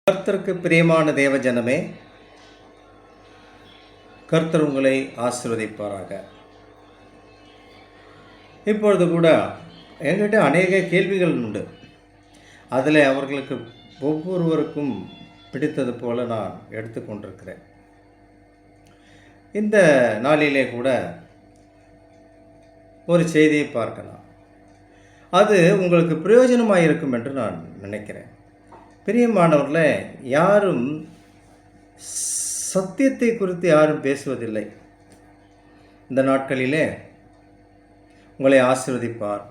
கர்த்தருக்கு பிரியமான தேவ ஜனமே, கர்த்தர் உங்களை ஆசீர்வதிப்பாராக. இப்பொழுது கூட என்கிட்ட அநேக கேள்விகள் உண்டு. அதில் அவர்களுக்கு ஒவ்வொருவருக்கும் பிடித்தது போல நான் எடுத்துக்கொண்டிருக்கிறேன். இந்த நாளிலே கூட ஒரு செய்தியை பார்க்கலாம். அது உங்களுக்கு பிரயோஜனமாக இருக்கும் என்று நான் நினைக்கிறேன். பிரியமானவர்களே, யாரும் சத்தியத்தை குறித்து யாரும் பேசுவதில்லை. இந்த நாட்களிலே உங்களை ஆசீர்வதிப்பார்,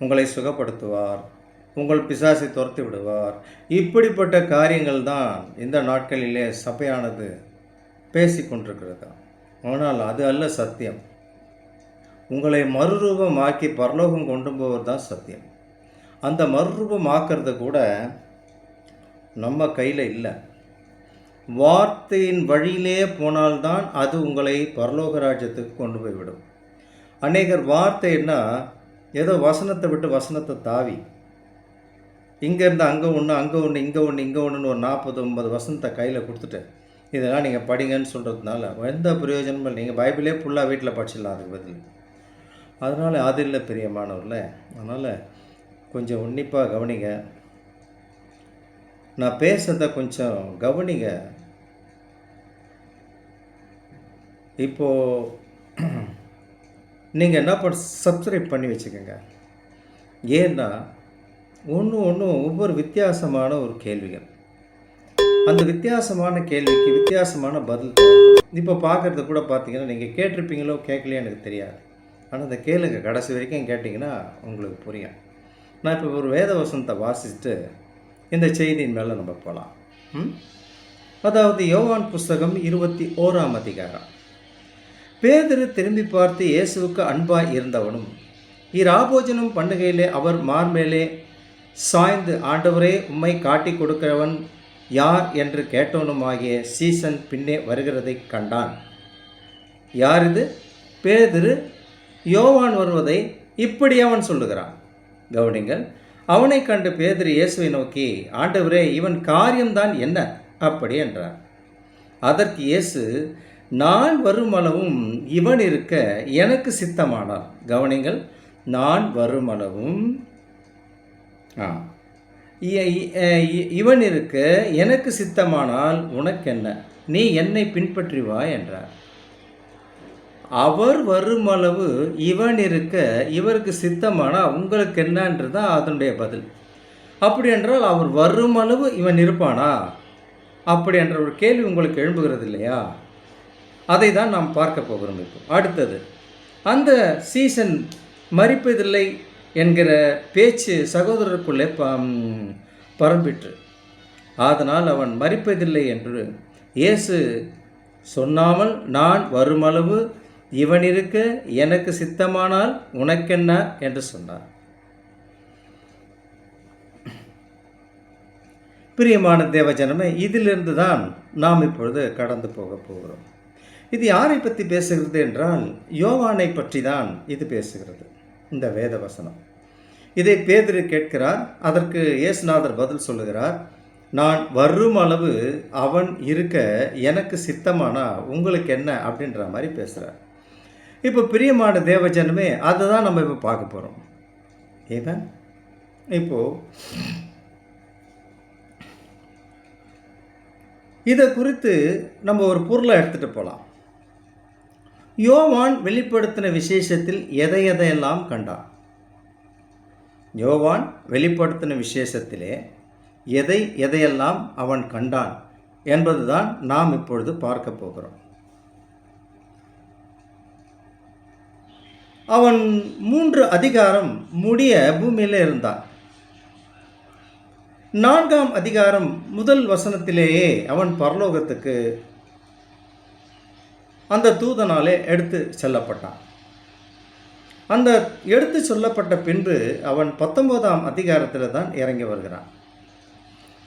உங்களை சுகப்படுத்துவார், உங்கள் பிசாசை துரத்தி விடுவார். இப்படிப்பட்ட காரியங்கள் தான் இந்த நாட்களிலே சபையானது பேசிக்கொண்டிருக்கிறது. ஆனால் அது அல்ல சத்தியம். உங்களை மறுரூபமாக்கி பரலோகம் கொண்டு போவது தான் சத்தியம். அந்த மறுரூபமாக்கிறது கூட நம்ம கையில் இல்லை. வார்த்தையின் வழியிலே போனால்தான் அது உங்களை பரலோக ராஜ்யத்துக்கு கொண்டு போய்விடும். அநேகர் வார்த்தைன்னா ஏதோ வசனத்தை விட்டு வசனத்தை தாவி இங்கேருந்து அங்கே ஒன்று, அங்கே ஒன்று, இங்கே ஒன்று, இங்கே ஒன்றுன்னு ஒரு 40-50 வசனத்தை கையில் கொடுத்துட்டு இதெல்லாம் நீங்கள் படிங்கன்னு சொல்கிறதுனால எந்த பிரயோஜனமும் இல்லை. நீங்கள் பைபிளே ஃபுல்லாக வீட்டில் படிச்சிடலாம் அதுக்கு பதில். அதனால் அது இல்லை பிரியமானவர்கள. அதனால் கொஞ்சம் உன்னிப்பாக கவனிங்க. நான் பேசுறத கொஞ்சம் கவனிங்க. இப்போது நீங்கள் என்ன சப்ஸ்கிரைப் பண்ணி வச்சுக்கோங்க. ஏன்னா ஒவ்வொரு வித்தியாசமான ஒரு கேள்விகள். அந்த வித்தியாசமான கேள்விக்கு வித்தியாசமான பதில். இப்போ பார்க்குறது கூட பார்த்தீங்கன்னா நீங்கள் கேட்டிருப்பீங்களோ கேட்கலையோ எனக்கு தெரியாது. ஆனால் அந்த கேளுங்க, கடைசி வரைக்கும் கேட்டிங்கன்னா உங்களுக்கு புரியும். நான் இப்போ ஒரு வேத வசனத்தை வாசிச்சுட்டு இந்த செய்தியின் மேலே நம்ம போகலாம். அதாவது யோவான் புஸ்தகம் 21ஆம் அதிகாரம். பேதுரு திரும்பி பார்த்து இயேசுவுக்கு அன்பாய் இருந்தவனும் இராபோஜனம் பண்ணுகையிலே அவர் மார்மேலே சாய்ந்து, ஆண்டவரே உம்மை காட்டி கொடுக்கிறவன் யார் என்று கேட்டவனுமாகிய சீசன் பின்னே வருகிறதை கண்டான். யார் இது? பேதுரு யோவான் வருவதை இப்படி அவன் சொல்லுகிறான். கவனிங்கள். அவனை கண்டு பேதுரு இயேசுவை நோக்கி, ஆண்டவரே, இவன் காரியம்தான் என்ன அப்படி என்றார். அதற்கு இயேசு, நான் வருமளவும் இவன் இருக்க எனக்கு சித்தமானார். கவனிங்கள். நான் வருமளவும் இவன் இருக்க எனக்கு சித்தமானால் உனக்கென்ன, நீ என்னை பின்பற்றி வா என்றார். அவர் வருமளவு இவன் இருக்க இவருக்கு சித்தமானால் உங்களுக்கு என்னன்றது தான் அதனுடைய பதில். அப்படி என்றால் அவர் வருமளவு இவன் இருப்பானா அப்படி என்ற ஒரு கேள்வி உங்களுக்கு எழும்புகிறது இல்லையா? அதை தான் நாம் பார்க்க போகிறோம். இப்போ அடுத்தது, அந்த சீசன் மரிப்பதில்லை என்கிற பேச்சு சகோதரருக்குள்ளே பரம்பிற்று. அதனால் அவன் மரிப்பதில்லை என்று இயேசு சொன்னாமல், நான் வருமளவு இவன் இருக்க எனக்கு சித்தமானால் உனக்கென்ன என்று சொன்னார். பிரியமான தேவஜனமே, இதிலிருந்து தான் நாம் இப்பொழுது கடந்து போக போகிறோம். இது யாரை பற்றி பேசுகிறது என்றால் யோவானை பற்றி தான் இது பேசுகிறது, இந்த வேத வசனம். இதை பேதுரு கேட்கிறார். அதற்கு இயேசுநாதர் பதில் சொல்லுகிறார், நான் வரும் அளவு அவன் இருக்க எனக்கு சித்தமானா உங்களுக்கு என்ன அப்படின்ற மாதிரி பேசுகிறார். இப்போ பிரியமான தேவஜனமே, அதை தான் நம்ம இப்போ பார்க்க போகிறோம். ஏன் இப்போது இதை குறித்து நம்ம ஒரு பொருளை எடுத்துகிட்டு போகலாம். யோவான் வெளிப்படுத்தின விசேஷத்தில் எதையெல்லாம் கண்டான்? யோவான் வெளிப்படுத்தின விசேஷத்திலே எதையெல்லாம் அவன் கண்டான் என்பது தான் நாம் இப்பொழுது பார்க்க போகிறோம். அவன் 3 அதிகாரம் முடிய பூமியில் இருந்தான். 4ஆம் அதிகாரம் முதல் வசனத்திலேயே அவன் பரலோகத்துக்கு அந்த தூதனாலே எடுத்து செல்லப்பட்டான். அந்த எடுத்து சொல்லப்பட்ட பின்பு அவன் 19ஆம் அதிகாரத்தில் தான் இறங்கி வருகிறான்.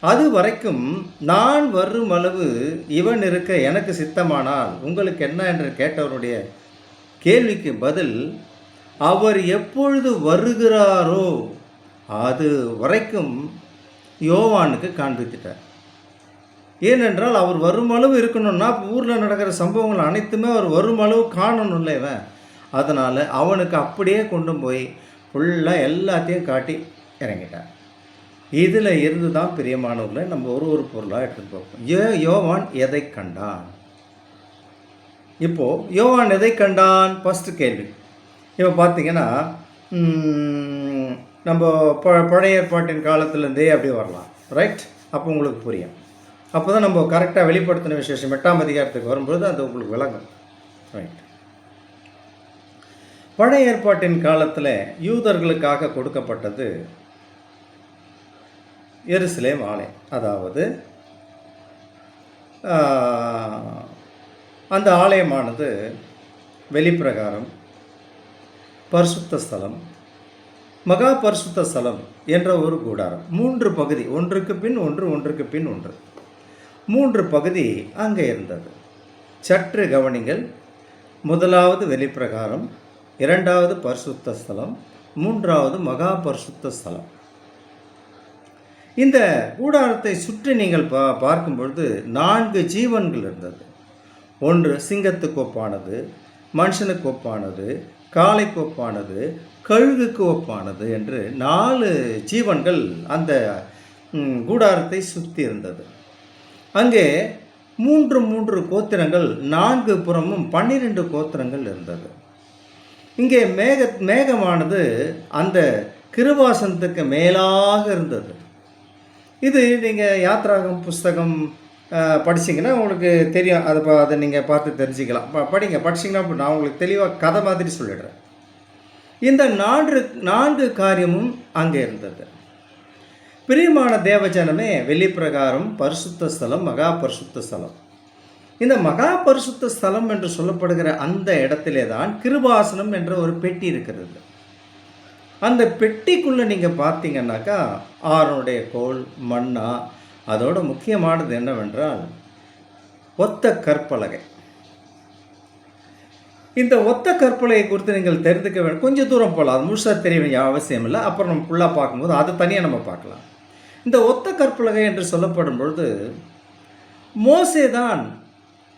அது வரைக்கும் நான் வரும் அளவு இவன் இருக்க எனக்கு சித்தமானால் உங்களுக்கு என்ன என்று கேட்டவருடைய கேள்விக்கு பதில், அவர் எப்பொழுது வருகிறாரோ அது வரைக்கும் யோவானுக்கு காண்பித்துட்டார். ஏனென்றால் அவர் வருமளவு இருக்கணும்னா ஊரில் நடக்கிற சம்பவங்கள் அனைத்துமே அவர் வருமளவு காணணும்ல இவன். அதனால் அவனுக்கு அப்படியே கொண்டு போய் ஃபுல்லாக எல்லாத்தையும் காட்டி இறங்கிட்டார். இதில் இருந்து தான் பிரியமானவர்களை நம்ம ஒரு பொருளாக எடுத்துகிட்டு பார்ப்போம். யோவான் எதை கண்டான்? இப்போது யோவான் எதை கண்டான்? ஃபஸ்ட்டு கேள்வி. இப்போ பார்த்தீங்கன்னா நம்ம பழைய ஏற்பாட்டின் காலத்துலேருந்தே அப்படி வரலாம், ரைட்? அப்போ உங்களுக்கு புரியும். அப்போ தான் நம்ம கரெக்டாக வெளிப்படுத்தின விசேஷம் 8ஆம் அதிகாரத்துக்கு வரும்பொழுது அது உங்களுக்கு விளங்கும், ரைட்? பழைய ஏற்பாட்டின் காலத்தில் யூதர்களுக்காக கொடுக்கப்பட்டது எருசலேம் ஆலயம். அதாவது அந்த ஆலயமானது வெளிப்பிரகாரம், பரிசுத்த ஸ்தலம், மகா பரிசுத்த ஸ்தலம் என்ற ஒரு கூடாரம். 3 பகுதி, ஒன்றுக்கு பின் ஒன்று, ஒன்றுக்கு பின் ஒன்று, 3 பகுதி அங்கே இருந்தது. சற்று கவனிங்கள். முதலாவது வெளிப்பிரகாரம், 2வது பரிசுத்த ஸ்தலம், 3வது மகா பரிசுத்த ஸ்தலம். இந்த கூடாரத்தை சுற்றி நீங்கள் பார்க்கும் பொழுது 4 ஜீவன்கள் இருந்தது. ஒன்று சிங்கத்துக்கு ஒப்பானது, மனுஷனுக்கு ஒப்பானது, காளைக்கு ஒப்பானது, கழுகுக்கு ஒப்பானது என்று 4 ஜீவன்கள் அந்த கூடாரத்தை சுற்றி இருந்தது. அங்கே 3 கோத்திரங்கள், 4 புறமும் 12 கோத்திரங்கள் இருந்தது. இங்கே மேகமானது அந்த கிருபாசனத்துக்கு மேலாக இருந்தது. இது நீங்கள் யாத்ராகம் புஸ்தகம் படிச்சிங்கன்னா உங்களுக்கு தெரியும். அதை நீங்கள் பார்த்து தெரிஞ்சுக்கலாம். படிச்சிங்கன்னா நான் உங்களுக்கு தெளிவாக கதை மாதிரி சொல்லிடுறேன். இந்த 4 காரியமும் அங்கே இருந்தது. பிரியமான தேவஜனமே, வெளிப்பிரகாரம், பரிசுத்த ஸ்தலம், மகா பரிசுத்த ஸ்தலம். இந்த மகா பரிசுத்த ஸ்தலம் என்று சொல்லப்படுகிற அந்த இடத்திலே தான் கிருபாசனம் என்ற ஒரு பெட்டி இருக்கிறது. அந்த பெட்டிக்குள்ளே நீங்கள் பார்த்தீங்கன்னாக்கா ஆரோனுடைய கோல், மன்னா, அதோட முக்கியமானது என்னவென்றால் ஒத்த கற்பலகை. இந்த ஒத்த கற்பலகை குறித்து நீங்கள் தெரிந்துக்க வேண்டும். கொஞ்சம் தூரம் போகலாம், அது முழுசாக தெரிய வேண்டிய அவசியம் இல்லை. அப்புறம் நம்ம ஃபுல்லாக பார்க்கும்போது அது தனியாக நம்ம பார்க்கலாம். இந்த ஒத்த கற்பலகை என்று சொல்லப்படும் பொழுது மோசே தான்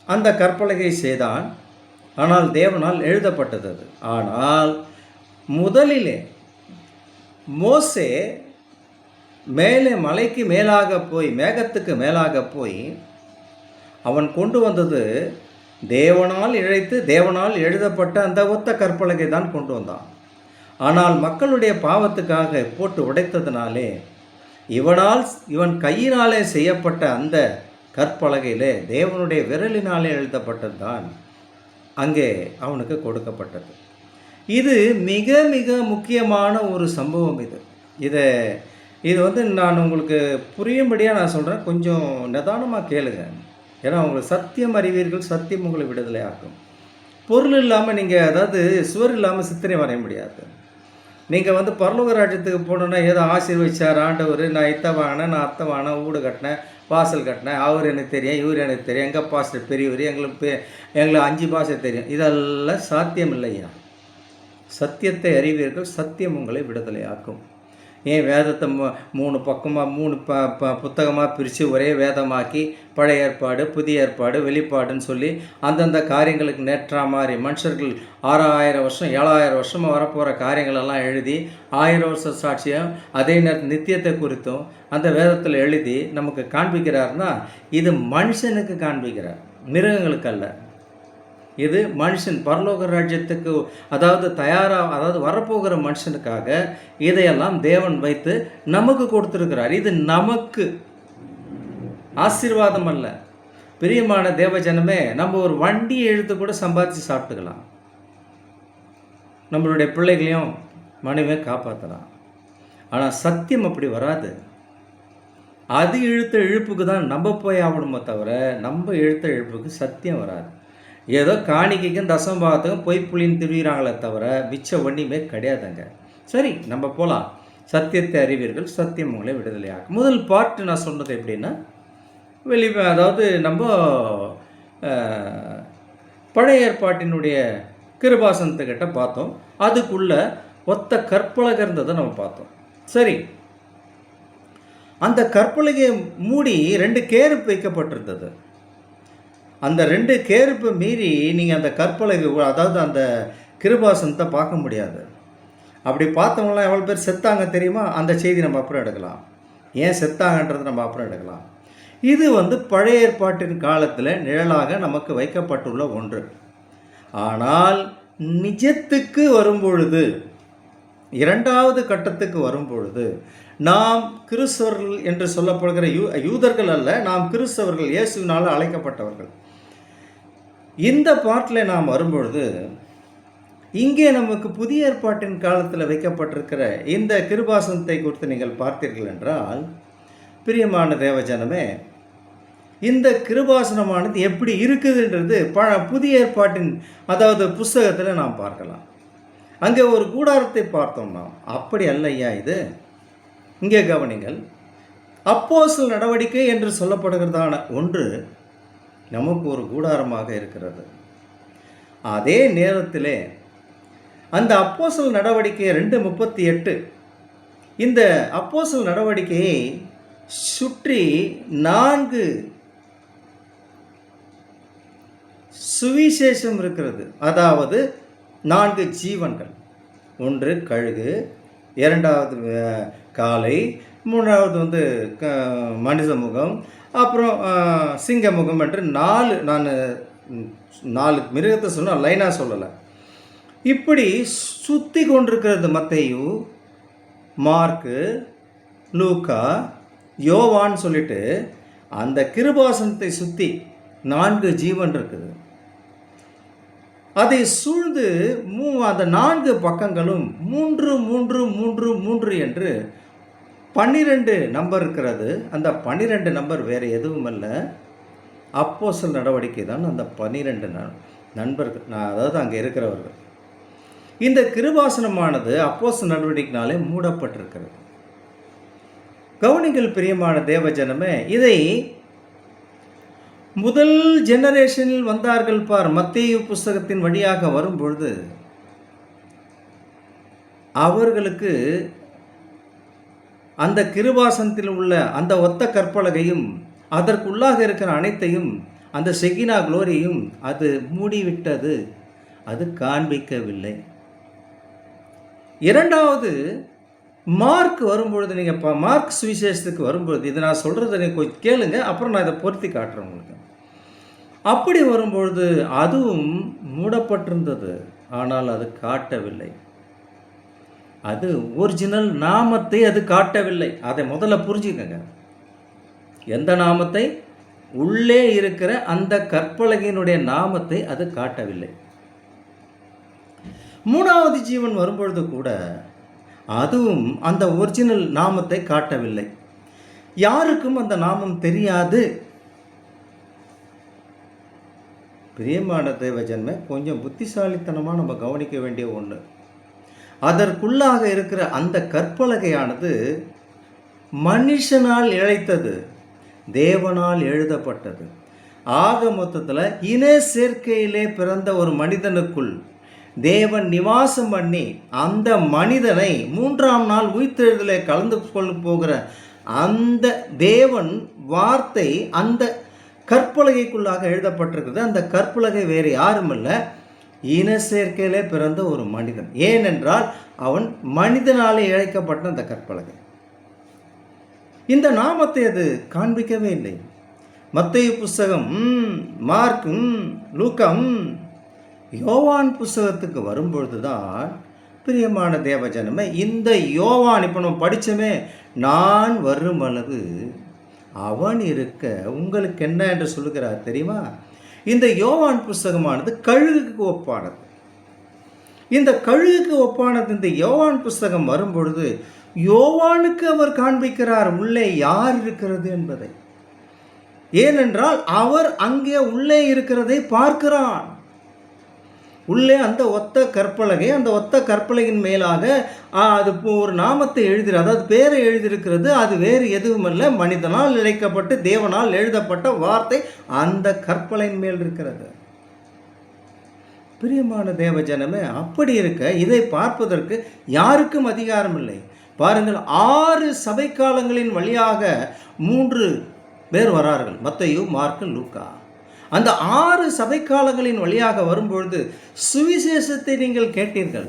அந்த கற்பலகை செய்தான். ஆனால் தேவனால் எழுதப்பட்டது அது. ஆனால் முதலிலே மோசே மேலே மலைக்கு மேலாக போய், மேகத்துக்கு மேலாக போய் அவன் கொண்டு வந்தது தேவனால் தேவனால் எழுதப்பட்ட அந்த ஒத்த கற்பலகை தான் கொண்டு வந்தான். ஆனால் மக்களுடைய பாவத்துக்காக போட்டு உடைத்ததினாலே இவன் கையினாலே செய்யப்பட்ட அந்த கற்பலகையிலே தேவனுடைய விரலினாலே எழுதப்பட்டது தான் அங்கே அவனுக்கு கொடுக்கப்பட்டது. இது மிக மிக முக்கியமான ஒரு சம்பவம். இது நான் உங்களுக்கு புரியும்படியாக நான் சொல்கிறேன். கொஞ்சம் நிதானமாக கேளுங்க. ஏன்னா உங்களுக்கு சத்தியம் அறிவீர்கள், சத்தியம் உங்களை விடுதலை ஆக்கும். பொருள் இல்லாமல் நீங்கள், அதாவது சுவர் இல்லாமல் சித்திரை வரைய முடியாது. நீங்கள் பரலோக ராஜ்யத்துக்கு போகணுன்னா ஏதோ ஆசீர்வதிச்சார் ஆண்டவர், நான் இத்தை வாங்கினேன், நான் அத்தை வாங்கினேன், வீடு கட்டினேன், வாசல் கட்டினேன், அவர் எனக்கு தெரியும், இவர் எனக்கு தெரியும், எங்கள் பாஸ்டர் பெரியவர், எங்களுக்கு 5 பாஷை தெரியும். இதெல்லாம் சாத்தியம் இல்லையா? சத்தியத்தை அறிவீர்கள், சத்தியம் உங்களை விடுதலை ஆக்கும். ஏன் வேதத்தை 3 பக்கமாக 3 புத்தகமாக பிரித்து ஒரே வேதமாக்கி பழைய ஏற்பாடு, புதிய ஏற்பாடு, வெளிப்பாடுன்னு சொல்லி அந்தந்த காரியங்களுக்கு நேற்றா மாதிரி மனுஷர்கள் 6000 வருஷம் 7000 வருஷமாக வரப்போகிற காரியங்களெல்லாம் எழுதி 1000 வருஷ சாட்சியம், அதே நேரத்தில் நித்தியத்தை குறித்தும் அந்த வேதத்தில் எழுதி நமக்கு காண்பிக்கிறார்னா இது மனுஷனுக்கு காண்பிக்கிறார், மிருகங்களுக்கு அல்ல. இது மனுஷன் பரலோக ராஜ்யத்துக்கு, அதாவது வரப்போகிற மனுஷனுக்காக இதையெல்லாம் தேவன் வைத்து நமக்கு கொடுத்துருக்கிறார். இது நமக்கு ஆசீர்வாதம் அல்ல. பிரியமான தேவஜனமே, நம்ம ஒரு வண்டியை எழுத்து கூட சம்பாதிச்சு சாப்பிட்டுக்கலாம். நம்மளுடைய பிள்ளைகளையும் மனைவியை காப்பாற்றலாம். ஆனால் சத்தியம் அப்படி வராது. அது இழுத்த இழுப்புக்கு தான் நம்ம போய் ஆகணுமோ தவிர நம்ம இழுத்த இழுப்புக்கு சத்தியம் வராது. ஏதோ காணிக்கைக்கும் தசம்பாகத்துக்கும் பொய் புள்ளின்னு திரிகிறாங்களே தவிர மிச்ச ஒன்றுமே கிடையாதுங்க. சரி, நம்ம போகலாம். சத்தியத்தை அறிவீர்கள், சத்தியம் உங்களை விடுதலை ஆகும். முதல் பார்ட்டு நான் சொன்னது எப்படின்னா, அதாவது நம்ம பழைய ஏற்பாட்டினுடைய கிருபாசனத்துக்கிட்ட பார்த்தோம். அதுக்குள்ளே ஒத்த கற்பலகை இருந்ததை நம்ம பார்த்தோம். சரி, அந்த கற்பலகையை மூடி 2 கேருப்பு வைக்கப்பட்டிருந்தது. அந்த 2 கேருப்பை மீறி நீங்கள் அந்த கற்பலகை, அதாவது அந்த கிருபாசனத்தை பார்க்க முடியாது. அப்படி பார்த்தவங்களாம் எவ்வளோ பேர் செத்தாங்க தெரியுமா? அந்த செய்தி நம்ம அப்புறம் எடுக்கலாம். ஏன் செத்தாங்கன்றது நம்ம அப்புறம் எடுக்கலாம். இது பழைய ஏற்பாட்டின் காலத்தில் நிழலாக நமக்கு வைக்கப்பட்டுள்ள ஒன்று. ஆனால் நிஜத்துக்கு வரும்பொழுது, 2வது கட்டத்துக்கு வரும்பொழுது, நாம் கிறிஸ்தவர்கள் என்று சொல்லப்படுகிற யூதர்கள் அல்ல, நாம் கிறிஸ்தவர்கள், இயேசுவினால் அழைக்கப்பட்டவர்கள். இந்த பாட்டில் நாம் வரும்பொழுது, இங்கே நமக்கு புதிய ஏற்பாட்டின் காலத்தில் வைக்கப்பட்டிருக்கிற இந்த கிருபாசனத்தை குறித்து நீங்கள் பார்த்தீர்கள் என்றால், பிரியமான தேவஜனமே, இந்த கிருபாசனமானது எப்படி இருக்குதுன்றது புதிய ஏற்பாட்டின், அதாவது புஸ்தகத்தில் நாம் பார்க்கலாம். அங்கே ஒரு கூடாரத்தை பார்த்தோம் நாம். அப்படி அல்லையா இது? இங்கே கவனிங்கள். அப்போஸ்தலர் நடவடிக்கை என்று சொல்லப்படுகிறதான ஒன்று நமக்கு ஒரு கூடாரமாக இருக்கிறது. அதே நேரத்திலே அந்த அப்போஸ்தலர் நடவடிக்கை 2:38, இந்த அப்போஸ்தலர் நடவடிக்கையை சுற்றி 4 சுவிசேஷம் இருக்கிறது. அதாவது 4 ஜீவன்கள். 1 கழுகு, 2வது காளை, 3வது மனித முகம், அப்புறம் சிங்க முகம் என்று 4, நான் 4 மிருகத்தை சொன்னால் லைனாக சொல்லலை. இப்படி சுற்றி கொண்டிருக்கிறது மத்தேயு, மார்க்கு, லூக்கா, யோவான் சொல்லிட்டு அந்த கிருபாசனத்தை சுற்றி 4 ஜீவன் இருக்குது. அதை சூழ்ந்து அந்த 4 பக்கங்களும் 3 3 3 3 என்று 12 நம்பர் இருக்கிறது. அந்த 12 நம்பர் வேறு எதுவும் அல்ல, அப்போஸ்தலர் நடவடிக்கை தான். அந்த 12 நண்பர்கள், அதாவது அங்கே இருக்கிறவர்கள். இந்த கிருபாசனமானது அப்போஸ்தலர் நடவடிக்கையினாலே மூடப்பட்டிருக்கிறது. கவனிங்கள் பிரியமான தேவஜனமே, இதை முதல் ஜெனரேஷனில் வந்தார்கள் பார். மத்தேயு புஸ்தகத்தின் வழியாக வரும்பொழுது அவர்களுக்கு அந்த கிருபாசனத்தில் உள்ள அந்த ஒத்த கற்பலகையும் அதற்குள்ளாக இருக்கிற அனைத்தையும், அந்த செகினா குளோரியும் அது மூடிவிட்டது, அது காண்பிக்கவில்லை. 2வது மார்க் வரும்பொழுது, நீங்கள் மார்க் சுவிசேஷத்துக்கு வரும்பொழுது, இதை நான் சொல்கிறத நீங்கள் கேளுங்க, அப்புறம் நான் இதை பொருத்தி காட்டுறேன் உங்களுக்கு. அப்படி வரும்பொழுது அதுவும் மூடப்பட்டிருந்தது, ஆனால் அது காட்டவில்லை. அது ஒரிஜினல் நாமத்தை அது காட்டவில்லை. அதை முதல்ல புரிஞ்சுக்கங்க. எந்த நாமத்தை? உள்ளே இருக்கிற அந்த கற்பலகையினுடைய நாமத்தை அது காட்டவில்லை. 3வது ஜீவன் வரும்பொழுது கூட அதுவும் அந்த ஒரிஜினல் நாமத்தை காட்டவில்லை. யாருக்கும் அந்த நாமம் தெரியாது. பிரியமான தேவஜன்மை, கொஞ்சம் புத்திசாலித்தனமாக நம்ம கவனிக்க வேண்டிய ஒன்று. அதற்குள்ளாக இருக்கிற அந்த கற்பலகையானது மனுஷனால் இழைத்தது, தேவனால் எழுதப்பட்டது. ஆக மொத்தத்தில் இன சேர்க்கையிலே பிறந்த ஒரு மனிதனுக்குள் தேவன் நிவாசம் பண்ணி அந்த மனிதனை 3ஆம் நாள் உயிர்த்தெழுதலை கலந்து கொள்ள போகிற அந்த தேவன் வார்த்தை அந்த கற்பலகைக்குள்ளாக எழுதப்பட்டிருக்கிறது. அந்த கற்பலகை வேறு யாரும் இல்லை, இன சேர்க்கையிலே பிறந்த ஒரு மனிதன். ஏனென்றால் அவன் மனிதனாலே இழைக்கப்பட்ட அந்த கற்பலகை. இந்த நாமத்தை அது காண்பிக்கவே இல்லை. மத்தேயு புஸ்தகம், மார்க், லூக்கா, யோவான் புஸ்தகத்துக்கு வரும்பொழுது தான் பிரியமான தேவஜனமே, இந்த யோவான் இப்போ நம்ம படித்தமே, நான் வரும் அளவு அவன் இருக்க உங்களுக்கு என்ன என்று சொல்லுகிறார் தெரியுமா? இந்த யோவான் புஸ்தகமானது கழுகுக்கு ஒப்பானது. இந்த கழுகுக்கு ஒப்பானது இந்த யோவான் புஸ்தகம் வரும்பொழுது யோவானுக்கு அவர் காண்பிக்கிறார் உள்ளே யார் இருக்கிறது என்பதை. ஏனென்றால் அவர் அங்கே உள்ளே இருக்கிறதை பார்க்கிறான். உள்ளே அந்த ஒத்த கற்பலகை, அந்த ஒத்த கற்பலகையின் மேலாக அது ஒரு நாமத்தை எழுதுகிறது, அதாவது பேரை எழுதியிருக்கிறது. அது வேறு எதுவுமல்ல, மனிதனால் இழைக்கப்பட்டு தேவனால் எழுதப்பட்ட வார்த்தை அந்த கற்பலகையின் மேல் இருக்கிறது. பிரியமான தேவஜனமே, அப்படி இருக்க இதை பார்ப்பதற்கு யாருக்கும் அதிகாரம் இல்லை. பாருங்கள், 6 சபை காலங்களின் வழியாக 3 பேர் வரார்கள், மத்தேயு, மார்க்கு, லூக்கா. அந்த 6 சபை காலங்களின் வழியாக வரும்பொழுது சுவிசேஷத்தை நீங்கள் கேட்டீர்கள்.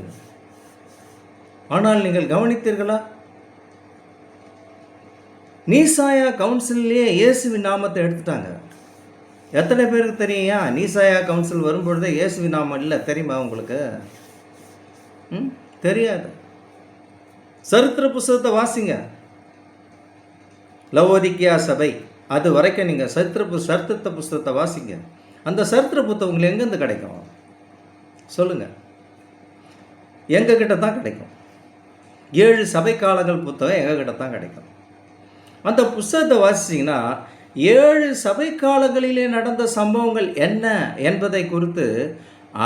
ஆனால் நீங்கள் கவனித்தீர்களா? நீசாயா கவுன்சிலே இயேசுவின் நாமத்தை எடுத்துட்டாங்க. எத்தனை பேருக்கு தெரியுமா? நீசாயா கவுன்சில் வரும்பொழுதே இயேசுவின் நாமம் இல்லை, தெரியுமா உங்களுக்கு? தெரியாது. சரித்திர புஸ்தகத்தை வாசிங்க. லவோதிக்கியா சபை அது வரைக்கும் நீங்கள் சரித்திர புஸ்தகத்தை வாசிங்க. அந்த சரித்திர புத்தகம் உங்களுக்கு எங்கேருந்து கிடைக்கும் சொல்லுங்கள்? எங்ககிட்ட தான் கிடைக்கும். 7 சபை காலங்கள் புத்தகம் எங்ககிட்ட தான் கிடைக்கும். அந்த புஸ்தகத்தை வாசிச்சிங்கன்னா 7 சபை காலங்களிலே நடந்த சம்பவங்கள் என்ன என்பதை குறித்து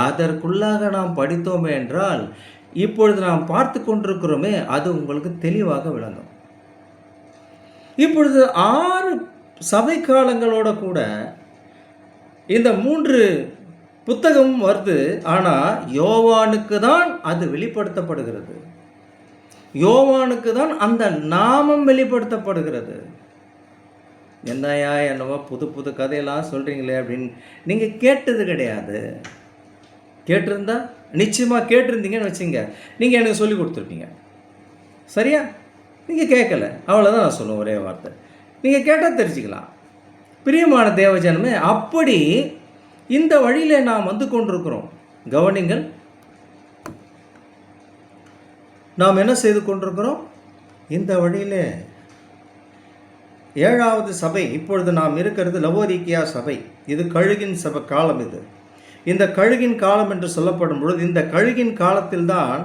அதற்குள்ளாக நாம் படித்தோமே என்றால், இப்பொழுது நாம் பார்த்து கொண்டிருக்கிறோமே, அது உங்களுக்கு தெளிவாக விளங்கும். இப்பொழுது 6 சபை காலங்களோட கூட இந்த 3 புத்தகம் வருது. ஆனால் யோவானுக்கு தான் அது வெளிப்படுத்தப்படுகிறது. யோவானுக்கு தான் அந்த நாமம் வெளிப்படுத்தப்படுகிறது. என்னையா என்னவோ புது புது கதையெல்லாம் சொல்கிறீங்களே அப்படின்னு நீங்கள் கேட்டது கிடையாது. கேட்டிருந்தா நிச்சயமாக கேட்டிருந்தீங்கன்னு வச்சுங்க, நீங்கள் எனக்கு சொல்லி கொடுத்துருப்பீங்க. சரியா? நீங்கள் கேட்கல, அவ்வளோதான் நான் சொல்லுவேன். ஒரே வார்த்தை, நீங்கள் கேட்டால் தெரிஞ்சுக்கலாம். பிரியமான தேவஜனமே, அப்படி இந்த வழியில் நாம் வந்து கொண்டிருக்கிறோம். கவனிங்கள், நாம் என்ன செய்து கொண்டிருக்கிறோம்? இந்த வழியில் 7வது சபை. இப்பொழுது நாம் இருக்கிறது லவோதிக்கியா சபை. இது கழுகின் சபை காலம். இந்த கழுகின் காலம் என்று சொல்லப்படும் பொழுது, இந்த கழுகின் காலத்தில்தான்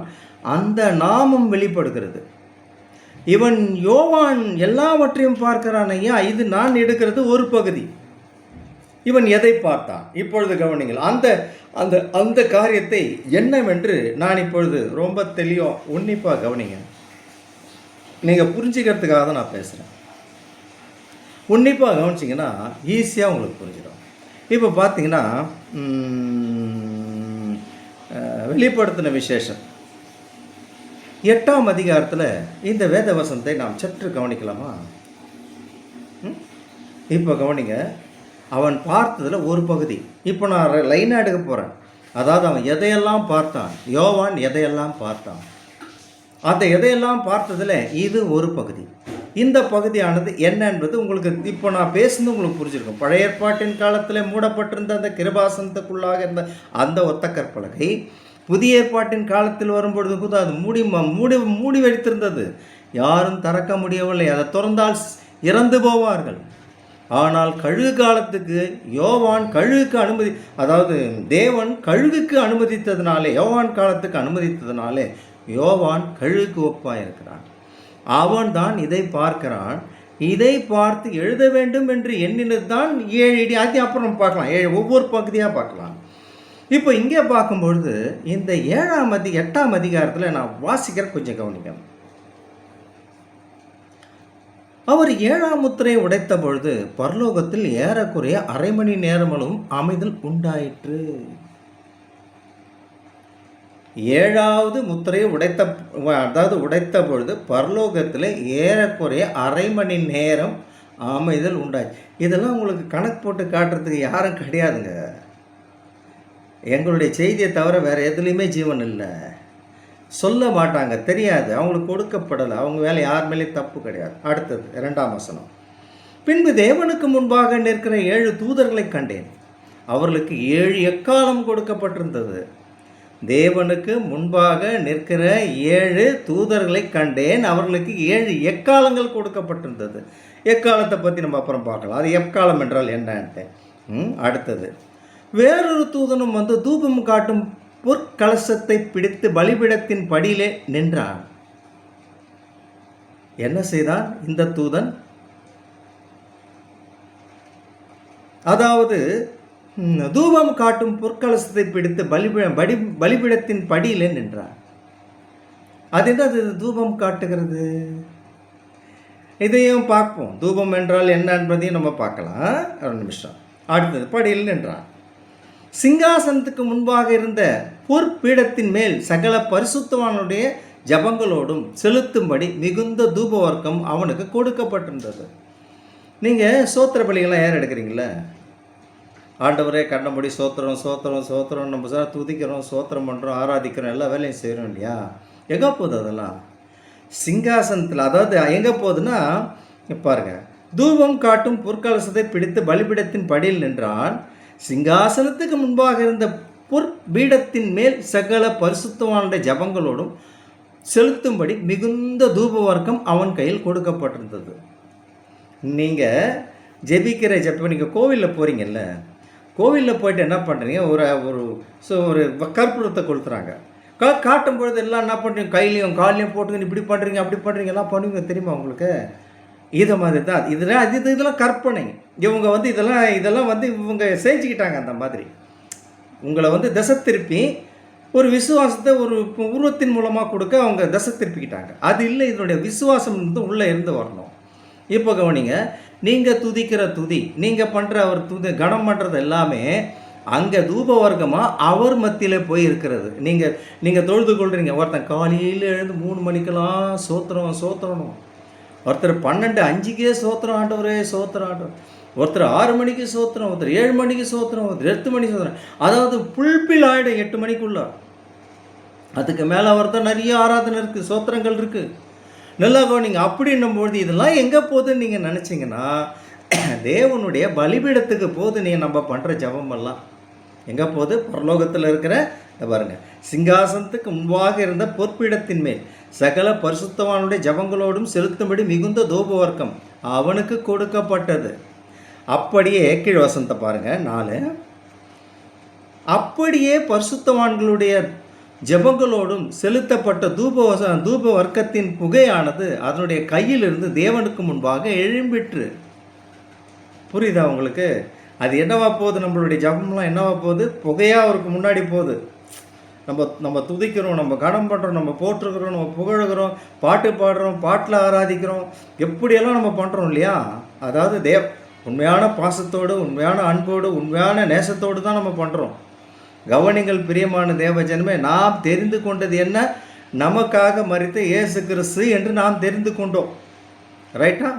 அந்த நாமம் வெளிப்படுகிறது. இவன் யோவான் எல்லாவற்றையும் பார்க்கிறான் ஐயா. இது நான் எடுக்கிறது ஒரு பகுதி. இவன் எதை பார்த்தான்? இப்பொழுது கவனிங்கள். அந்த அந்த அந்த காரியத்தை என்னவென்று நான் இப்பொழுது ரொம்ப தெளிவாக உன்னிப்பாக கவனிங்க. நீங்கள் புரிஞ்சுக்கிறதுக்காக தான் நான் பேசுகிறேன். உன்னிப்பாக கவனிச்சிங்கன்னா ஈஸியாக உங்களுக்கு புரிஞ்சிடும். இப்போ பார்த்தீங்கன்னா வெளிப்படுத்தின விசேஷம் 8ஆம் அதிகாரத்தில் இந்த வேத வசனத்தை நாம் சற்று கவனிக்கலாமா? இப்போ கவனிங்க. அவன் பார்த்ததில் ஒரு பகுதி. இப்போ நான் லைனாக எடுக்க போகிறேன். அதாவது அவன் எதையெல்லாம் பார்த்தான், யோவான் எதையெல்லாம் பார்த்தான், அந்த எதையெல்லாம் பார்த்ததில் இது ஒரு பகுதி. இந்த பகுதியானது என்ன என்பது உங்களுக்கு இப்போ நான் பேசுனது உங்களுக்கு புரிஞ்சிருக்கும். பழைய ஏற்பாட்டின் காலத்தில் மூடப்பட்டிருந்த அந்த கிருபாசனத்துக்குள்ளாக இருந்த அந்த ஒத்த கற்பலகை புதிய ஏற்பாட்டின் காலத்தில் வரும்பொழுது கூட அது மூடி வைத்திருந்தது. யாரும் திறக்க முடியவில்லை. அதை திறந்தால் இறந்து போவார்கள். ஆனால் கழுகு காலத்துக்கு யோவான் கழுகுக்கு அனுமதி, அதாவது தேவன் கழுகுக்கு அனுமதித்ததுனாலே, யோவான் காலத்துக்கு அனுமதித்ததுனாலே யோவான் கழுகுக்கு ஒப்பாக இருக்கிறான். அவன் தான் இதை பார்க்கிறான். இதை பார்த்து எழுத வேண்டும் என்று எண்ணினது தான் 7 இடி. அது அப்புறம் பார்க்கலாம், 7 ஒவ்வொரு பகுதியாக பார்க்கலாம். இப்போ இங்கே பார்க்கும்பொழுது இந்த 8ஆம் அதிகாரத்தில் நான் வாசிக்கிற கொஞ்சம் கவனிக்கணும். அவர் 7ஆம் முத்திரையை உடைத்த பொழுது பரலோகத்தில் ஏறக்குறைய அரை மணி நேரமும் அமைதல் உண்டாயிற்று. 7வது முத்திரையை உடைத்த பொழுது பரலோகத்தில் ஏறக்குறைய அரை மணி நேரம் அமைதல் உண்டாயிற்று. இதெல்லாம் உங்களுக்கு கணக்கு போட்டு காட்டுறதுக்கு யாரும் கிடையாதுங்க. எங்களுடைய செய்தியை தவிர வேறு எதுலேயுமே ஜீவன் இல்லை. சொல்ல மாட்டாங்க, தெரியாது, அவங்களுக்கு கொடுக்கப்படலை. அவங்க வேலை யார் மேலேயும் தப்பு கிடையாது. அடுத்தது 2ஆம் வசனம். பின்பு தேவனுக்கு முன்பாக நிற்கிற 7 தூதர்களை கண்டேன். அவர்களுக்கு 7 எக்காலம் கொடுக்கப்பட்டிருந்தது. தேவனுக்கு முன்பாக நிற்கிற 7 தூதர்களை கண்டேன். அவர்களுக்கு 7 எக்காலங்கள் கொடுக்கப்பட்டிருந்தது. எக்காலத்தை பற்றி நம்ம அப்புறம் பார்க்கலாம். அது எக்காலம் என்றால் என்னன்ட்டு. அடுத்தது, வேறொரு தூதனும் வந்து தூபம் காட்டும் பொற்கலசத்தை பிடித்து பலிபீடத்தின் படியிலே நின்றான். என்ன செய்தான் இந்த தூதன்? அதாவது தூபம் காட்டும் பொற்கலசத்தை பிடித்து பலிபீடத்தின் படியிலே நின்றான். அது என்ன? அது தூபம் காட்டுகிறது. இதையும் பார்ப்போம். தூபம் என்றால் என்ன என்பதையும் நம்ம பார்க்கலாம். ஒரு நிமிஷம். அடுத்தது, படியில் நின்றான். சிங்காசனத்துக்கு முன்பாக இருந்த பொற்பீடத்தின் மேல் சகல பரிசுத்தவானுடைய ஜபங்களோடும் செலுத்தும்படி மிகுந்த தூபவர்க்கம் அவனுக்கு கொடுக்கப்பட்டிருந்தது. நீங்கள் சோத்திர பலிகள்லாம் யார் எடுக்கிறீங்கள? ஆண்டவரே கண்டபடி சோத்திரம் சோத்திரம் சோத்திரம் நம்ம சார் துதிக்கிறோம், சோத்திரம் பண்ணுறோம், ஆராதிக்கிறோம், எல்லா வேலையும் செய்கிறோம் இல்லையா? எங்கே போகுது அதெல்லாம்? சிங்காசனத்தில். அதாவது எங்கே போகுதுன்னா பாருங்க, தூபம் காட்டும் பொற்கலசத்தை பிடித்து பலிபீடத்தின் படியில் நின்றான். சிங்காசனத்துக்கு முன்பாக இருந்த பொற்பீடத்தின் மேல் சகல பரிசுத்தவானுடைய ஜபங்களோடும் செலுத்தும்படி மிகுந்த தூபவர்க்கம் அவன் கையில் கொடுக்கப்பட்டிருந்தது. நீங்கள் ஜெபிக்கிற ஜெபம், நீங்கள் கோவிலில் போகிறீங்கல்ல, கோவிலில் போயிட்டு என்ன பண்ணுறீங்க, ஒரு கற்பூரத்தை கொளுத்துறாங்க. காட்டும் பொழுது எல்லாம் என்ன பண்ணுறீங்க, கையிலையும் காலையும் போட்டுக்கின்னு இப்படி பண்ணுறீங்க அப்படி பண்ணுறீங்க, எல்லாம் பண்ணுவீங்க தெரியுமா உங்களுக்கு? இதை மாதிரி தான் இதெல்லாம் கற்பனை. இவங்க இதெல்லாம் இவங்க செஞ்சுக்கிட்டாங்க. அந்த மாதிரி உங்களை திசை திருப்பி ஒரு விசுவாசத்தை ஒரு உருவத்தின் மூலமாக கொடுக்க அவங்க திசை திருப்பிக்கிட்டாங்க. அது இல்லை, இதனுடைய விசுவாசம் உள்ளே இருந்து வரணும். இப்போ கவனிங்க, நீங்கள் துதிக்கிற துதி, நீங்கள் பண்ணுற அவர் கனம் பண்ணுறது எல்லாமே அங்கே தூபவர்க்கமாக அவர் மத்தியில் போய் இருக்கிறது. நீங்கள் தொழுது கொள்கிறீங்க. ஒருத்தன் காலையில் எழுந்து 3 மணிக்கெல்லாம் சோத்திரணும். ஒருத்தர் 12:05 சோத்திரம் ஆண்டவரே சோத்திரம் ஆண்டவர். ஒருத்தர் 6 மணிக்கு சோத்திரம், ஒருத்தர் 7 மணிக்கு சோத்திரம், ஒருத்தர் 8 மணிக்கு சோத்திரம். அதாவது புல்பில் ஆகிடும் 8 மணிக்குள்ள. அதுக்கு மேலே ஒருத்தர் நிறைய ஆராதனை இருக்குது, சோத்திரங்கள் இருக்குது. நல்லா கவனிங்க. அப்படின்னும்போது இதெல்லாம் எங்கே போகுதுன்னு நீங்கள் நினச்சிங்கன்னா, தேவனுடைய பலிபீடத்துக்கு போகுது. நீங்கள் நம்ம பண்ணுற ஜபமெல்லாம் எங்கே போகுது? பரலோகத்தில் இருக்கிற பாருங்க, சிங்காசனத்துக்கு முன்பாக இருந்த பொற்பீடத்தின் மேல் சகல பரிசுத்தவானுடைய ஜபங்களோடும் செலுத்தும்படி மிகுந்த தூபவர்க்கம் அவனுக்கு கொடுக்கப்பட்டது. அப்படியே கீழ் வசனத்தை பாருங்க 4. அப்படியே பரிசுத்தவான்களுடைய ஜபங்களோடும் செலுத்தப்பட்ட தூப வர்க்கத்தின் புகையானது அதனுடைய கையிலிருந்து தேவனுக்கு முன்பாக எழும்பிற்று. புரியுதா உங்களுக்கு? அது என்னவா போகுது? நம்மளுடைய ஜபம்லாம் என்னவா போகுது? புகையாக அவருக்கு முன்னாடி போகுது. நம்ம துதிக்கிறோம், நம்ம கனம் பண்ணுறோம், நம்ம போட்டிருக்கிறோம், நம்ம புகழுகிறோம், பாட்டு பாடுறோம், பாட்டில் ஆராதிக்கிறோம், எப்படியெல்லாம் நம்ம பண்ணுறோம் இல்லையா? அதாவது உண்மையான பாசத்தோடு, உண்மையான அன்போடு, உண்மையான நேசத்தோடு தான் நம்ம பண்ணுறோம். கவனிங்கள் பிரியமான தேவ ஜனமே, நாம் தெரிந்து கொண்டது என்ன? நமக்காக மரித்த இயேசு கிறிஸ்து என்று நாம் தெரிந்து கொண்டோம். ரைட்டா?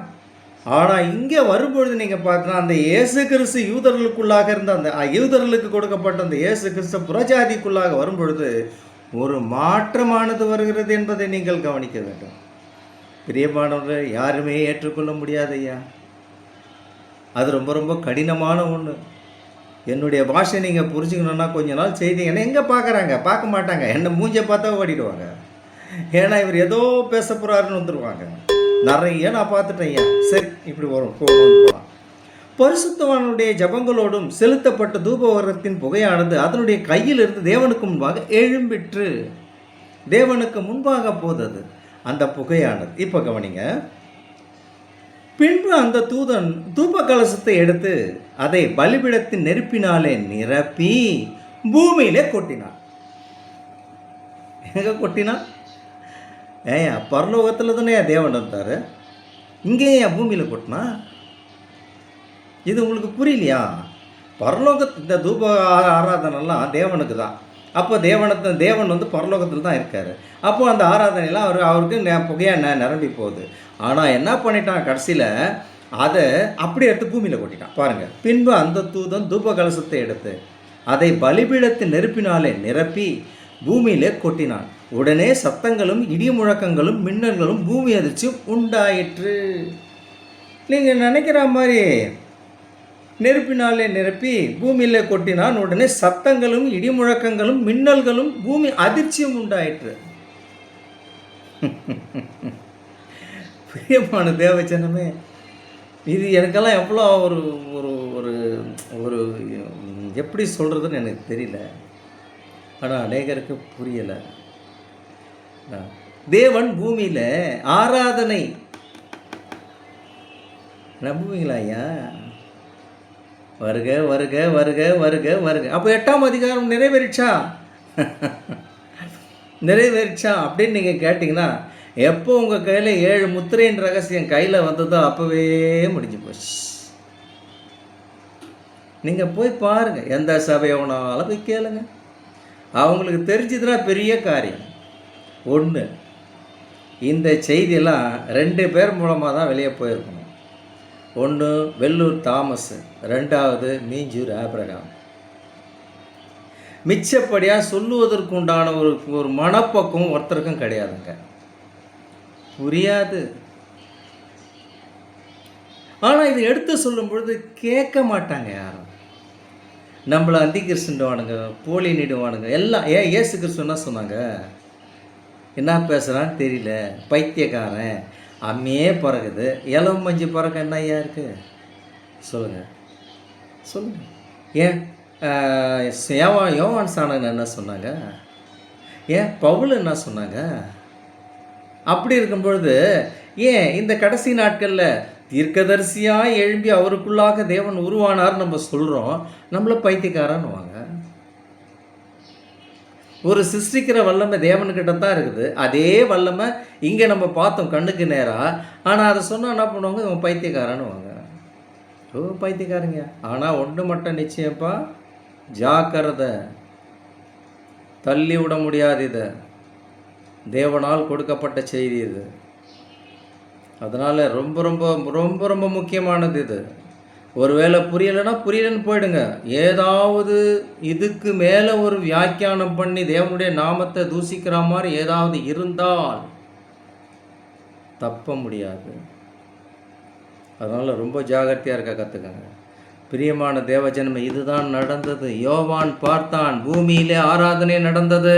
ஆனால் இங்கே வரும்பொழுது நீங்கள் பார்த்தீங்கன்னா, அந்த இயேசு கிறிஸ்து யூதர்களுக்குள்ளாக இருந்த அந்த யூதர்களுக்கு கொடுக்கப்பட்ட அந்த இயேசு கிறிஸ்து புறஜாதிக்குள்ளாக வரும்பொழுது ஒரு மாற்றமானது வருகிறது என்பதை நீங்கள் கவனிக்க வேண்டும். பிரியமானவர்கள், யாருமே ஏற்றுக்கொள்ள முடியாது ஐயா. அது ரொம்ப ரொம்ப கடினமான ஒன்று. என்னுடைய பாஷை நீங்கள் புரிஞ்சுக்கணுன்னா கொஞ்ச நாள் செய்தீங்கன்னா எங்கே பார்க்க மாட்டாங்க. என்னை மூஞ்சை பார்த்தா ஓடிடுவாங்க. ஏன்னா இவர் ஏதோ பேச போகிறாருன்னு வந்துடுவாங்க. நிறைய நான் பார்த்துட்டேன் ஐயா. சரி, இப்படி போகலாம். பரிசுத்தவானுடைய ஜபங்களோடும் செலுத்தப்பட்ட தூபவர்க்கத்தின் புகையானது அதனுடைய கையிலிருந்து தேவனுக்கு முன்பாக எழும்பிற்று. தேவனுக்கு முன்பாக போதது அந்த புகையானது. இப்போ கவனிங்க. பின்பு அந்த தூதன் தூப கலசத்தை எடுத்து அதை பலிபீடத்தின் நெருப்பினாலே நிரப்பி பூமியிலே கொட்டினான். எங்கே கொட்டினான்? ஏயா பரலோகத்தில் தானே தேவன் இருந்தார், இங்கே ஏன் பூமியில் கொட்டினா? இது உங்களுக்கு புரியலையா? இந்த தூப ஆராதனைலாம் தேவனுக்கு தான். அப்போ தேவன் பரலோகத்தில் தான் இருக்கார். அப்போ அந்த ஆராதனைலாம் அவருக்கு புகையாக நிரம்பி போகுது. ஆனால் என்ன பண்ணிட்டான், கடைசியில் அதை அப்படி எடுத்து பூமியில் கொட்டிட்டான். பாருங்கள். பின்பு அந்த தூதன் தூப கலசத்தை எடுத்து அதை பலிபீடத்தின் நெருப்பினாலே நிரப்பி பூமியிலே கொட்டினான். உடனே சத்தங்களும் இடி முழக்கங்களும் மின்னல்களும் பூமி அதிர்ச்சியும் உண்டாயிற்று. நீங்கள் நினைக்கிற மாதிரி நெருப்பினாலே நிரப்பி பூமியிலே கொட்டினான். உடனே சத்தங்களும் இடி முழக்கங்களும் மின்னல்களும் பூமி அதிர்ச்சியும் உண்டாயிற்று. பிரியமான தேவச்சனமே, இது எனக்கெல்லாம் எவ்வளோ ஒரு ஒரு ஒரு ஒரு எப்படி சொல்கிறதுன்னு எனக்கு தெரியல. ஆனால் அநேகருக்கு புரியலை. தேவன் பூமியில் ஆராதனை நம்புவீங்களா ஐயா? வருக வருக வருக வருக வருக. அப்போ 8ஆம் அதிகாரம் நிறைவேறிச்சா அப்படின்னு நீங்கள் கேட்டிங்கன்னா, எப்போ உங்கள் கையில் 7 முத்திரையின் ரகசியம் கையில் வந்ததோ அப்போவே முடிஞ்சு போச்சு. நீங்கள் போய் பாருங்கள், எந்த சபையோனாலும் போய் கேளுங்க. அவங்களுக்கு தெரிஞ்சதுன்னா பெரிய காரியம். 1 இந்த செய்தியெல்லாம் 2 பேர் மூலமாக தான் வெளியே போயிருக்கணும். ஒன்று வெள்ளூர் தாமஸ், 2வது மீஞ்சூர் ஆபிரகாம். மிச்சப்படியாக சொல்லுவதற்கு உண்டான ஒரு மனப்பக்குவம் ஒருத்தருக்கும் கிடையாதுங்க. புரியாது. ஆனால் இது எடுத்து சொல்லும் பொழுது கேட்க மாட்டாங்க யாரும். நம்மளை அந்தி கிறிஸ்துவானுங்க, போலி நீடுவானுங்க எல்லாம். இயேசு கிறிஸ்து என்ன சொன்னாங்க? என்ன பேசுகிறான்னு தெரியல, பைத்தியக்காரன், அம்மையே பறக்குது, இளம் மஞ்சு பறக்க என்ன ஐயா இருக்குது? சொல்லுங்கள். ஏன் யோவான் சாணன் என்ன சொன்னாங்க? ஏன் பவுல் என்ன சொன்னாங்க? அப்படி இருக்கும் பொழுது ஏன் இந்த கடைசி நாட்களில் தீர்க்கதரிசியாக எழும்பி அவருக்குள்ளாக தேவன் உருவானார் நம்ம சொல்கிறோம், நம்மளை பைத்தியக்காரன்னு வாங்க. ஒரு சிருஷ்டிக்கிற வல்லமை தேவன்கிட்ட தான் இருக்குது. அதே வல்லமை இங்கே நம்ம பார்த்தோம் கண்ணுக்கு நேராக. ஆனால் அதை சொன்னால் என்ன பண்ணுவாங்க? இவன் பைத்தியக்காரன்னு வாங்க. பைத்தியக்காரங்க. ஆனால் ஒன்று மட்டும் நிச்சயப்பா, ஜாக்கிரதை, தள்ளி விட முடியாது. இதை தேவனால் கொடுக்கப்பட்ட செய்தி இது. அதனால் ரொம்ப ரொம்ப ரொம்ப ரொம்ப முக்கியமானது இது. ஒருவேளை புரியலைன்னு போயிடுங்க. ஏதாவது இதுக்கு மேலே ஒரு வியாக்கியானம் பண்ணி தேவனுடைய நாமத்தை தூசிக்கிற மாதிரி ஏதாவது இருந்தால் தப்ப முடியாது. அதனால் ரொம்ப ஜாகிரதையாக இருக்க கற்றுக்கங்க. பிரியமான தேவஜனமே, இதுதான் நடந்தது. யோவான் பார்த்தான், பூமியிலே ஆராதனை நடந்தது,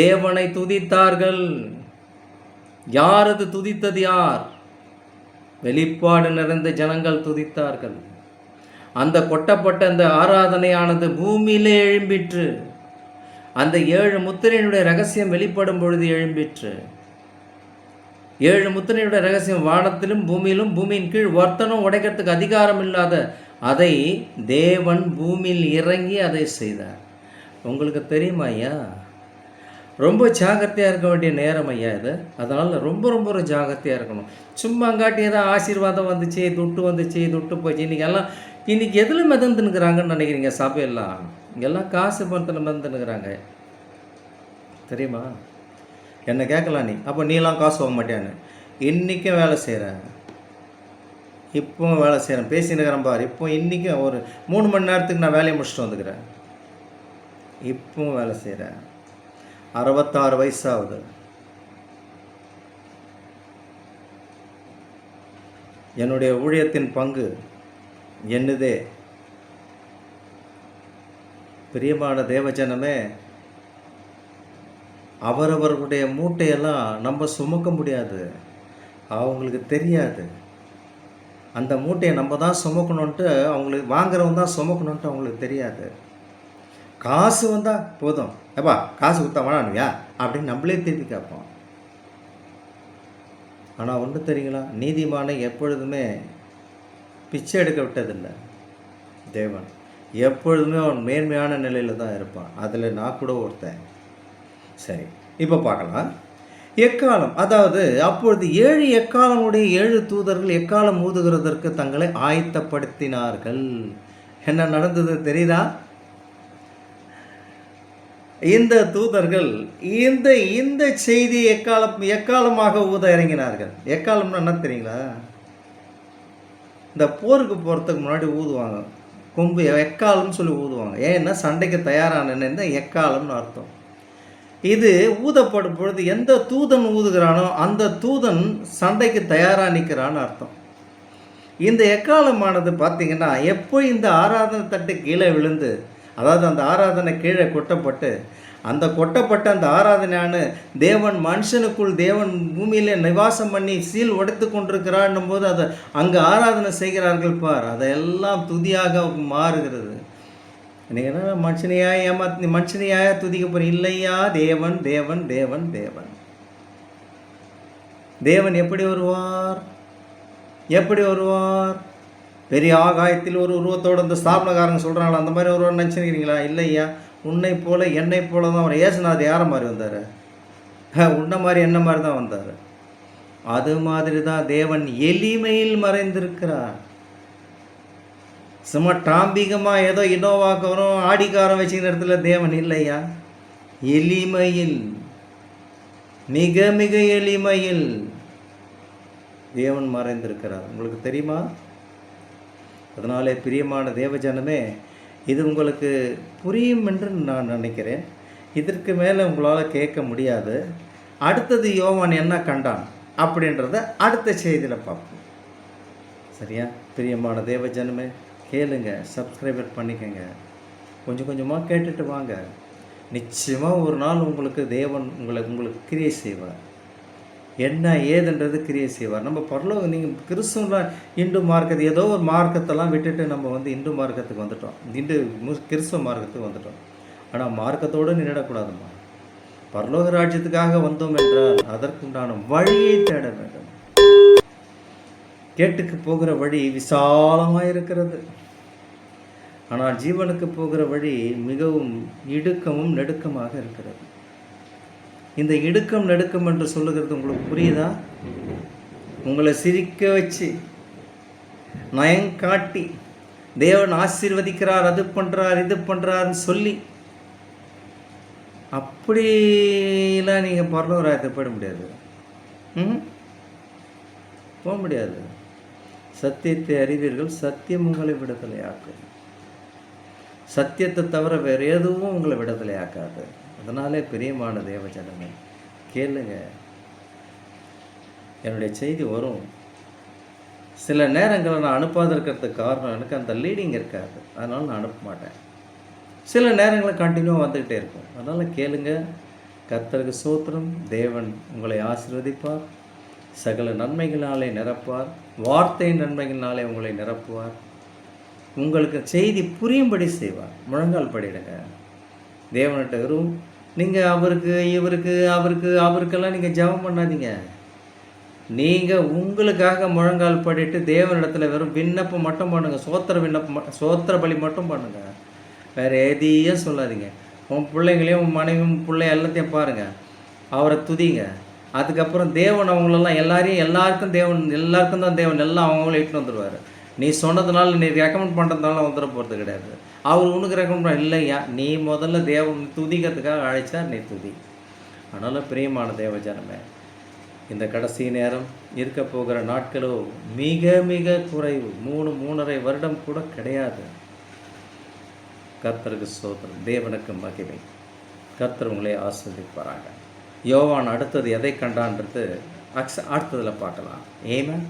தேவனை துதித்தார்கள். யார் அது துதித்தது? யார்? வெளிப்பாடு நிறைந்த ஜனங்கள் துதித்தார்கள். அந்த கொட்டப்பட்ட அந்த ஆராதனையானது பூமியிலே எழும்பிற்று. அந்த 7 முத்திரையினுடைய ரகசியம் வெளிப்படும் பொழுது எழும்பிற்று. 7 முத்திரையுடைய ரகசியம் வானத்திலும் பூமியிலும், பூமியின் கீழ் ஒருத்தனும் உடைக்கிறதுக்கு அதிகாரம் இல்லாத அதை தேவன் பூமியில் இறங்கி அதை செய்தார். உங்களுக்கு தெரியுமா ஐயா? ரொம்ப ஜாகிரதையாக இருக்க வேண்டிய நேரம் ஐயா இது. அதனால் ரொம்ப ரொம்ப ஒரு ஜாகிரதையாக இருக்கணும். சும்மா அங்காட்டி ஏதாவது ஆசீர்வாதம் வந்துச்சு, துட்டு வந்துச்சு, துட்டு போச்சு. இன்றைக்கி எதில் மிதந்துனுக்குறாங்கன்னு நினைக்கிறீங்க? சபையெல்லாம் இங்கெல்லாம் காசு பணத்தில் மிதந்துனுக்குறாங்க. தெரியுமா? என்னை கேட்கலாம் நீ, அப்போ நீலாம் காசு வாங்க மாட்டேன்னு. இன்றைக்கும் வேலை செய்கிறேன், இப்போவும் வேலை செய்கிறேன், பேசினுக்கிறேன் பார். இப்போ இன்றைக்கும் ஒரு 3 மணி நேரத்துக்கு நான் வேலையை முடிச்சுட்டு வந்துக்கிறேன். இப்போவும் வேலை செய்கிறேன். 66 வயசாகுது. என்னுடைய ஊழியத்தின் பங்கு என்னதே. பிரியமான தேவஜனமே, அவரவர்களுடைய மூட்டையெல்லாம் நம்ம சுமக்க முடியாது. அவங்களுக்கு தெரியாது. அந்த மூட்டையை நம்ம தான் சுமக்கணுன்ட்டு, அவங்களுக்கு வாங்குறவங்க தான் சுமக்கணுன்ட்டு அவங்களுக்கு தெரியாது. காசு வந்தால் போதும், ஏப்பா காசு கொடுத்தா வேணானுவியா அப்படின்னு நம்மளே திருப்பி கேட்போம். ஆனால் ஒன்று தெரியுங்களா? நீதிமானை எப்பொழுதுமே பிச்சை எடுக்க விட்டதில்லை தேவன். எப்பொழுதுமே அவன் மேன்மையான நிலையில் தான் இருப்பான். அதில் நான் கூட ஒருத்தன். சரி, இப்போ பார்க்கலாம். எக்காலம், அதாவது அப்பொழுது 7 எக்காலமுடைய 7 தூதர்கள் எக்காலம் ஊதுகிறதற்கு தங்களை ஆயத்தப்படுத்தினார்கள். என்ன நடந்தது தெரியுதா? இந்த தூதர்கள் இந்த செய்தி எக்காலமாக ஊத இறங்கினார்கள். எக்காலம்னா என்ன தெரியுங்களா? இந்த போருக்கு போகிறதுக்கு முன்னாடி ஊதுவாங்க, கொம்பு எக்காலம்னு சொல்லி ஊதுவாங்க. ஏன்னா சண்டைக்கு தயாரான எக்காலம்னு அர்த்தம். இது ஊதப்படும் பொழுது எந்த தூதன் ஊதுகிறானோ அந்த தூதன் சண்டைக்கு தயாராக நிற்கிறான்னு அர்த்தம். இந்த எக்காலமானது பார்த்திங்கன்னா, எப்போ இந்த ஆராதனை தட்டு கீழே விழுந்து, அதாவது அந்த ஆராதனை கீழே கொட்டப்பட்டு, அந்த கொட்டப்பட்ட அந்த ஆராதனையான தேவன் மனுஷனுக்குள், தேவன் பூமியிலே நிவாசம் பண்ணி சீல் உடைத்து கொண்டிருக்கிறான்னும் போது அதை அங்கே ஆராதனை செய்கிறார்கள் பார், அதையெல்லாம் துதியாக மாறுகிறது. நீங்கள் என்ன மனுஷனையாக துதிக்க போகிற? இல்லையா, தேவன் தேவன் தேவன் தேவன். தேவன் எப்படி வருவார்? எப்படி வருவார்? பெரிய ஆகாயத்தில் ஒரு உருவத்தோடு இந்த ஸ்தாபனக்காரங்க சொல்கிறாங்களா, அந்த மாதிரி ஒருவர் நினச்சிருக்கிறீங்களா? இல்லையா, உன்னை போல என்னை போல தான் அவர். ஏசுநாதர் யாரை மாதிரி வந்தார்? உன்னை மாதிரி என்ன மாதிரி தான் வந்தார். அது மாதிரி தான் தேவன் எளிமையில் மறைந்திருக்கிறார். சும்மா டாம்பிகமாக ஏதோ மிக மிக எளிமையில் தேவன் மறைந்திருக்கிறார். உங்களுக்கு தெரியுமா? அதனாலே பிரியமான தேவஜனமே, இது உங்களுக்கு புரியும் என்று நான் நினைக்கிறேன். இதற்கு மேலே உங்களால் கேட்க முடியாது. அடுத்தது யோவான் என்ன கண்டான் அப்படின்றத அடுத்த செய்தியில் பார்ப்போம். சரியா? பிரியமான தேவஜனமே, கேளுங்க, சப்ஸ்கிரைபர் பண்ணிக்கங்க, கொஞ்சம் கொஞ்சமாக கேட்டுட்டு வாங்க. நிச்சயமாக ஒரு நாள் உங்களுக்கு தேவன் உங்களுக்கு கிரியை செய்வார். என்ன ஏதுன்றது கிரியை செய்வார். நம்ம பரலோகம், நீங்கள் கிறிஸ்துவ இந்து மார்க்கத்தை ஏதோ ஒரு மார்க்கத்தெல்லாம் விட்டுட்டு நம்ம இந்து மார்க்கத்துக்கு வந்துட்டோம், கிறிஸ்துவ மார்க்கத்துக்கு வந்துட்டோம். ஆனால் மார்க்கத்தோடு நின்றுடக்கூடாதுமா. பரலோக ராஜ்யத்துக்காக வந்தோம் என்றால் அதற்குண்டான வழியை தேட வேண்டும். கேட்டுக்கு போகிற வழி விசாலமாக இருக்கிறது, ஆனால் ஜீவனுக்கு போகிற வழி மிகவும் இடுக்கமும் நெடுக்கமாக இருக்கிறது. இந்த இடுக்கம் நெடுக்கம் என்று சொல்லுகிறது உங்களுக்கு புரியுதா? உங்களை சிரிக்க வச்சு நயங்காட்டி தேவன் ஆசீர்வதிக்கிறார், அது பண்ணுறார் இது பண்ணுறாருன்னு சொல்லி அப்படிலாம் நீங்கள் பரலோக ராஜ்யத்தை போயிட முடியாது. போக முடியாது. சத்தியத்தை அறிவீர்கள், சத்தியம் உங்களை விடுதலை ஆக்கும். சத்தியத்தை தவிர வேறு எதுவும் உங்களை விடுதலை ஆக்காது. அதனாலே பிரியமான தேவஜனமே, கேளுங்க. என்னுடைய செய்தி வரும். சில நேரங்களில் நான் அனுப்பாத இருக்கிறதுக்கு காரணம் எனக்கு அந்த லீடிங் இருக்காது, அதனால் நான் அனுப்ப மாட்டேன். சில நேரங்களில் கண்டினியூவாக வந்துக்கிட்டே இருக்கும். அதனால் கேளுங்க. கர்த்தருக்கு ஸ்தோத்திரம். தேவன் உங்களை ஆசீர்வதிப்பார், சகல நன்மைகளினாலே நிரப்புவார், வார்த்தையின் நன்மைகளினாலே உங்களை நிரப்புவார், உங்களுக்கு செய்தி புரியும்படி செய்வார். முழங்கால் படிடுங்க தேவன்கிட்ட. வெறும் நீங்கள் அவருக்கு இவருக்கு அவருக்கெல்லாம் நீங்கள் ஜெபம் பண்ணாதீங்க. நீங்கள் உங்களுக்காக முழங்கால் படிட்டு தேவனிடத்தில் வெறும் விண்ணப்பம் மட்டும் பண்ணுங்கள். சோத்திர பலி மட்டும் பண்ணுங்கள். வேறு எதையும் சொல்லாதீங்க. உன் பிள்ளைங்களையும் உன் மனைவியும் பிள்ளை எல்லாத்தையும் பாருங்கள், அவரை துதிங்க. அதுக்கப்புறம் தேவன் அவங்களெல்லாம் எல்லாருக்கும் தான் தேவன் எல்லாம் அவங்கள இட்டுன்னு வந்துடுவார். நீ சொன்னதுனால, நீ ரெக்கமெண்ட் பண்ணுறதுனால வந்துட போகிறது கிடையாது. அவர் உனக்கு ரெக்கமெண்ட் பண்ண இல்லையா, நீ முதல்ல தேவன் துதிக்கிறதுக்காக அழைச்சா நீ துதி. அதனால் பிரியமான தேவஜனமே, இந்த கடைசி நேரம் இருக்க போகிற நாட்களோ மிக மிக குறைவு. 3.5 வருடம் கூட கிடையாது. கர்த்தருக்கு ஸ்தோத்திரம், தேவனுக்கு மகிமை. கர்த்தர் உங்களை ஆசீர்வதிப்பாராங்க. யோவான் அடுத்தது எதை கண்டான்றது அடுத்ததில் பார்க்கலாம். ஆமென்.